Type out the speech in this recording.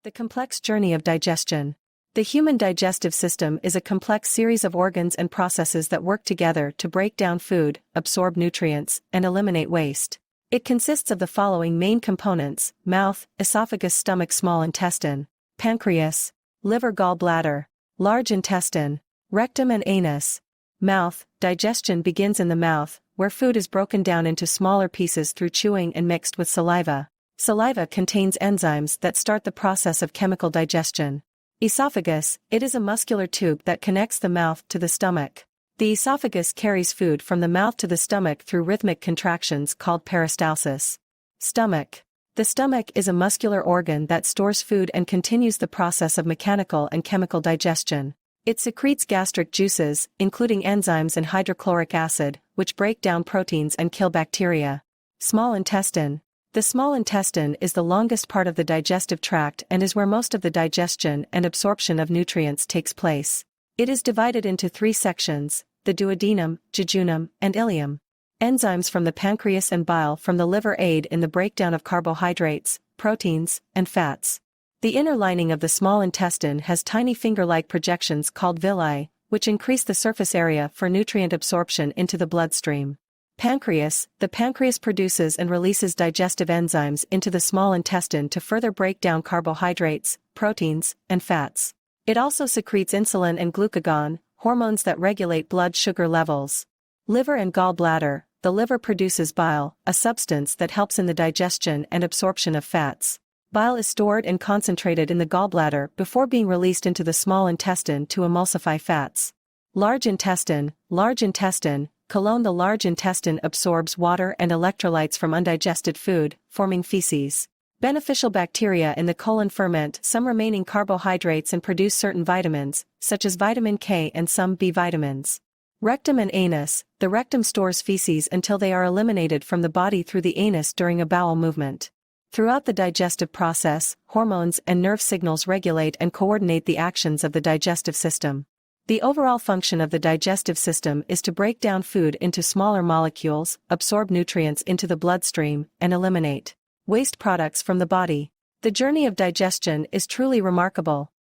The complex journey of digestion. The human digestive system is a complex series of organs and processes that work together to break down food, absorb nutrients, and eliminate waste. It consists of the following main components: mouth, esophagus, stomach, small intestine, pancreas, liver, gallbladder, large intestine, rectum and anus. Mouth. Digestion begins in the mouth, where food is broken down into smaller pieces through chewing and mixed with saliva. Saliva contains enzymes that start the process of chemical digestion. Esophagus. It is a muscular tube that connects the mouth to the stomach. The esophagus carries food from the mouth to the stomach through rhythmic contractions called peristalsis. Stomach. The stomach is a muscular organ that stores food and continues the process of mechanical and chemical digestion. It secretes gastric juices, including enzymes and hydrochloric acid, which break down proteins and kill bacteria. Small intestine. The small intestine is the longest part of the digestive tract and is where most of the digestion and absorption of nutrients takes place. It is divided into three sections: the duodenum, jejunum, and ileum. Enzymes from the pancreas and bile from the liver aid in the breakdown of carbohydrates, proteins, and fats. The inner lining of the small intestine has tiny finger-like projections called villi, which increase the surface area for nutrient absorption into the bloodstream. Pancreas. The pancreas produces and releases digestive enzymes into the small intestine to further break down carbohydrates, proteins, and fats. It also secretes insulin and glucagon, hormones that regulate blood sugar levels. Liver and gallbladder. The liver produces bile, a substance that helps in the digestion and absorption of fats. Bile is stored and concentrated in the gallbladder before being released into the small intestine to emulsify fats. Large intestine. Large intestine. Colon. The large intestine absorbs water and electrolytes from undigested food, forming feces. Beneficial bacteria in the colon ferment some remaining carbohydrates and produce certain vitamins, such as vitamin K and some B vitamins. Rectum and anus. The rectum stores feces until they are eliminated from the body through the anus during a bowel movement. Throughout the digestive process, hormones and nerve signals regulate and coordinate the actions of the digestive system. The overall function of the digestive system is to break down food into smaller molecules, absorb nutrients into the bloodstream, and eliminate waste products from the body. The journey of digestion is truly remarkable.